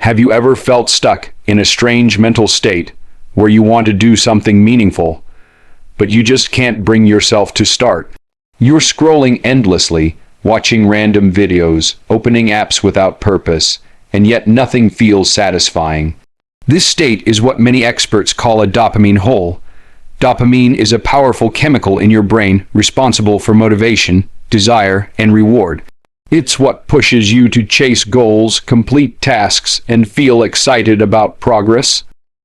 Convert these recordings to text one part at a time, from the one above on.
Have you ever felt stuck in a strange mental state where you want to do something meaningful, but you just can't bring yourself to start? You're scrolling endlessly, watching random videos, opening apps without purpose, and yet nothing feels satisfying. This state is what many experts call a dopamine hole. Dopamine is a powerful chemical in your brain responsible for motivation, desire, and reward. It's what pushes you to chase goals, complete tasks, and feel excited about progress.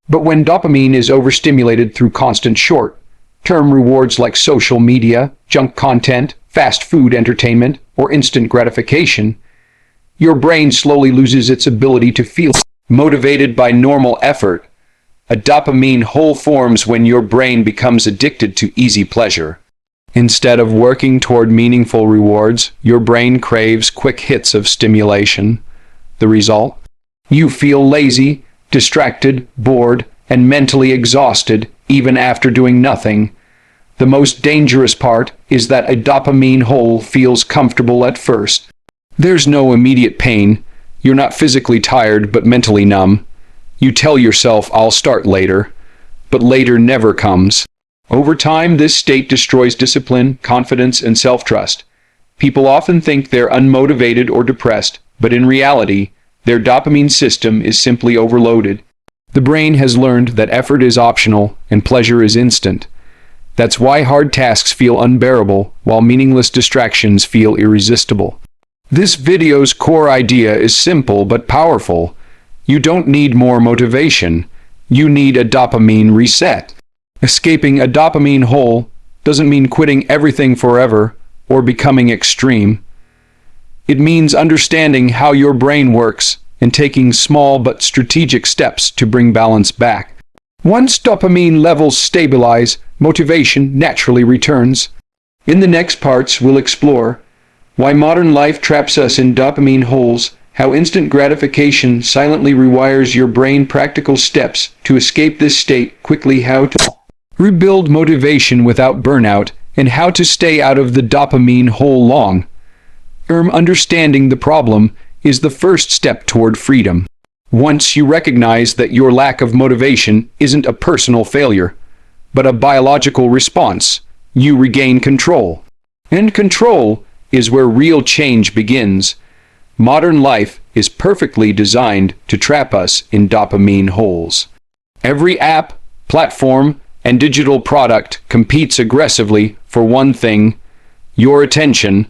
But when dopamine is overstimulated through constant short-term rewards like social media, junk content, fast food entertainment, or instant gratification, your brain slowly loses its ability to feel motivated by normal effort. A dopamine hole forms when your brain becomes addicted to easy pleasure. Instead of working toward meaningful rewards, your brain craves quick hits of stimulation. The result? You feel lazy, distracted, bored, and mentally exhausted even after doing nothing. The most dangerous part is that a dopamine hole feels comfortable at first. There's no immediate pain. You're not physically tired but mentally numb. You tell yourself, "I'll start later," but later never comes. Over time, this state destroys discipline, confidence, and self-trust. People often think they're unmotivated or depressed, but in reality, their dopamine system is simply overloaded. The brain has learned that effort is optional and pleasure is instant. That's why hard tasks feel unbearable, while meaningless distractions feel irresistible. This video's core idea is simple but powerful. You don't need more motivation. You need a dopamine reset. Escaping a dopamine hole doesn't mean quitting everything forever or becoming extreme. It means understanding how your brain works and taking small but strategic steps to bring balance back. Once dopamine levels stabilize, motivation naturally returns. In the next parts, we'll explore why modern life traps us in dopamine holes, how instant gratification silently rewires your brain, practical steps to escape this state quickly, how to rebuild motivation without burnout, and how to stay out of the dopamine hole long. Understanding the problem is the first step toward freedom. Once you recognize that your lack of motivation isn't a personal failure, but a biological response, you regain control. And control is where real change begins. Modern life is perfectly designed to trap us in dopamine holes. Every app, platform, and digital product competes aggressively for one thing: your attention.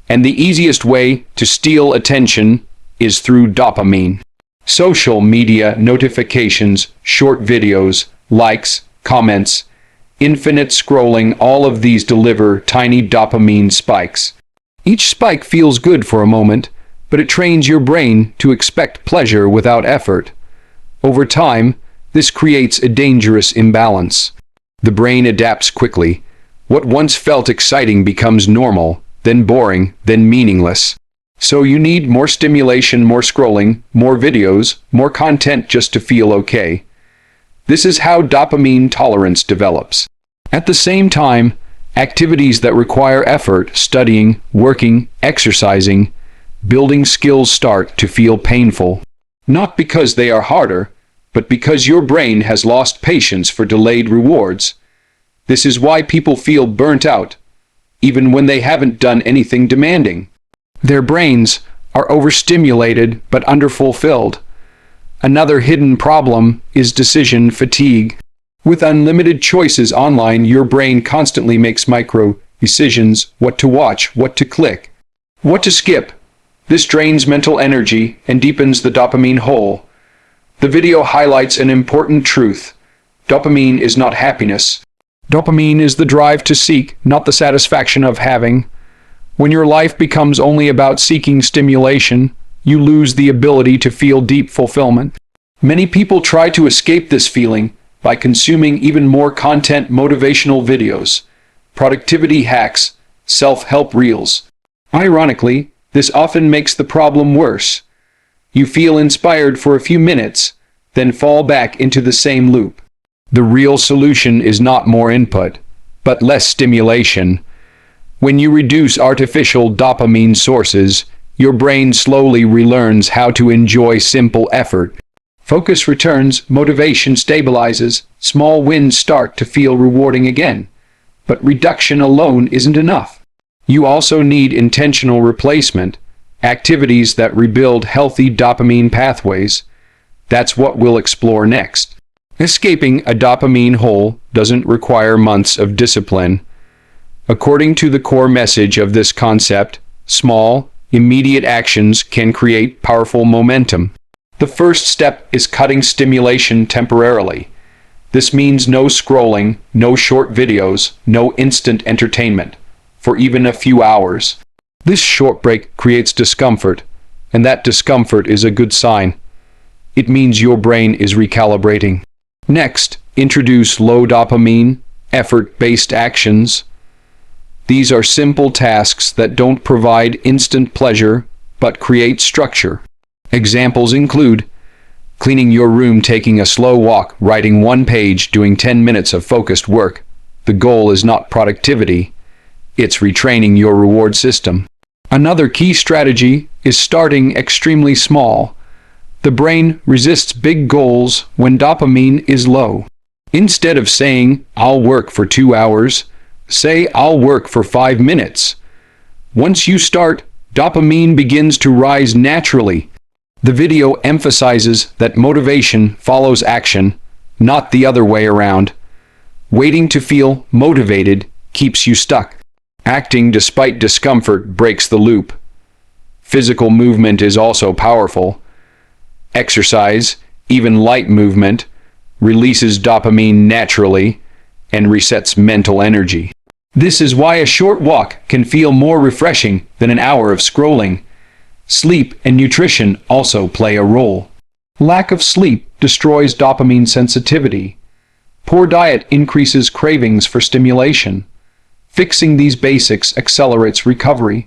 And the easiest way to steal attention is through dopamine. Social media notifications, short videos, likes, comments, infinite scrolling, all of these deliver tiny dopamine spikes. Each spike feels good for a moment, but it trains your brain to expect pleasure without effort. Over time, this creates a dangerous imbalance. The brain adapts quickly. What once felt exciting becomes normal, then boring, then meaningless. So you need more stimulation, more scrolling, more videos, more content just to feel okay. This is how dopamine tolerance develops. At the same time, activities that require effort, studying, working, exercising, building skills start to feel painful. Not because they are harder, but because your brain has lost patience for delayed rewards. This is why people feel burnt out, even when they haven't done anything demanding. Their brains are overstimulated but underfulfilled. Another hidden problem is decision fatigue. With unlimited choices online, your brain constantly makes micro decisions: what to watch, what to click, what to skip. This drains mental energy and deepens the dopamine hole. The video highlights an important truth. Dopamine is not happiness. Dopamine is the drive to seek, not the satisfaction of having. When your life becomes only about seeking stimulation, you lose the ability to feel deep fulfillment. Many people try to escape this feeling by consuming even more content: motivational videos, productivity hacks, self-help reels. Ironically, this often makes the problem worse. You feel inspired for a few minutes, then fall back into the same loop. The real solution is not more input, but less stimulation. When you reduce artificial dopamine sources, Your brain slowly relearns how to enjoy simple effort. Focus returns, motivation stabilizes, small wins start to feel rewarding again. But reduction alone isn't enough. You also need intentional replacement, activities that rebuild healthy dopamine pathways. That's what we'll explore next. Escaping a dopamine hole doesn't require months of discipline. According to the core message of this concept, small, immediate actions can create powerful momentum. The first step is cutting stimulation temporarily. This means no scrolling, no short videos, no instant entertainment, for even a few hours. This short break creates discomfort, and that discomfort is a good sign. It means your brain is recalibrating. Next, introduce low dopamine, effort-based actions. These are simple tasks that don't provide instant pleasure, but create structure. Examples include cleaning your room, taking a slow walk, writing one page, doing 10 minutes of focused work. The goal is not productivity, it's retraining your reward system. Another key strategy is starting extremely small. The brain resists big goals when dopamine is low. Instead of saying, "I'll work for 2 hours," say, "I'll work for 5 minutes." Once you start, dopamine begins to rise naturally. The video emphasizes that motivation follows action, not the other way around. Waiting to feel motivated keeps you stuck. Acting despite discomfort breaks the loop. Physical movement is also powerful. Exercise, even light movement, releases dopamine naturally and resets mental energy. This is why a short walk can feel more refreshing than an hour of scrolling. Sleep and nutrition also play a role. Lack of sleep destroys dopamine sensitivity. Poor diet increases cravings for stimulation. Fixing these basics accelerates recovery.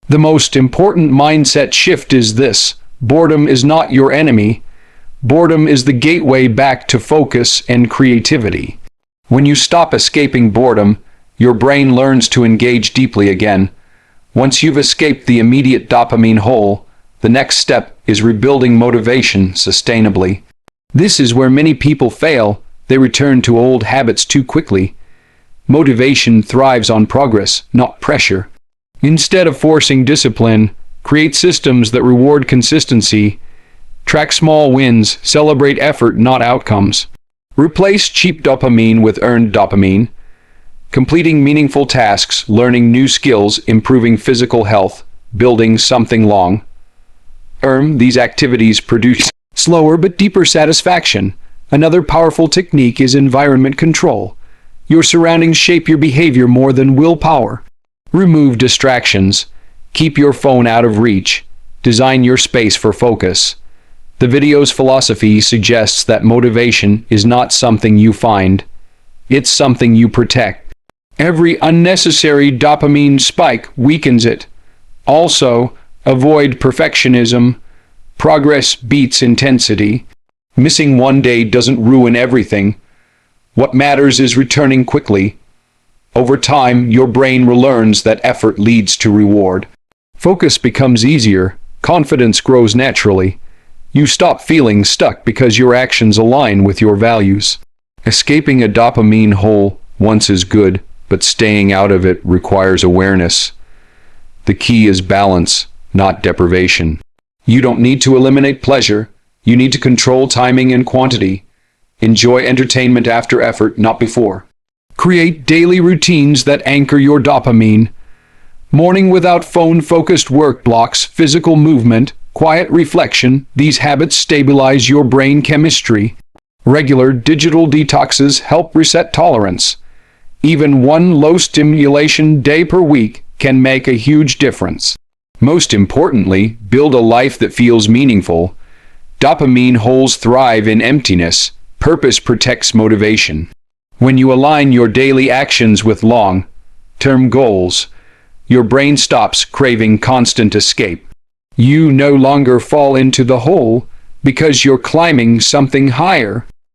The most important mindset shift is this: boredom is not your enemy. Boredom is the gateway back to focus and creativity. When you stop escaping boredom, your brain learns to engage deeply again. Once you've escaped the immediate dopamine hole, the next step is rebuilding motivation sustainably. This is where many people fail. They return to old habits too quickly. Motivation thrives on progress, not pressure. Instead of forcing discipline, create systems that reward consistency. Track small wins, celebrate effort, not outcomes. Replace cheap dopamine with earned dopamine. Completing meaningful tasks, learning new skills, improving physical health, building something long. These activities produce slower but deeper satisfaction. Another powerful technique is environment control. Your surroundings shape your behavior more than willpower. Remove distractions. Keep your phone out of reach. Design your space for focus. The video's philosophy suggests that motivation is not something you find. It's something you protect. Every unnecessary dopamine spike weakens it. Also, avoid perfectionism. Progress beats intensity. Missing one day doesn't ruin everything. What matters is returning quickly. Over time, your brain relearns that effort leads to reward. Focus becomes easier. Confidence grows naturally. You stop feeling stuck because your actions align with your values. Escaping a dopamine hole once is good, but staying out of it requires awareness. The key is balance, not deprivation. You don't need to eliminate pleasure. You need to control timing and quantity. Enjoy entertainment after effort, not before. Create daily routines that anchor your dopamine. Morning without phone-focused work blocks, physical movement, quiet reflection. These habits stabilize your brain chemistry. Regular digital detoxes help reset tolerance. Even one low-stimulation day per week can make a huge difference. Most importantly, build a life that feels meaningful. Dopamine holes thrive in emptiness. Purpose protects motivation. When you align your daily actions with long-term goals, your brain stops craving constant escape. You no longer fall into the hole because you're climbing something higher.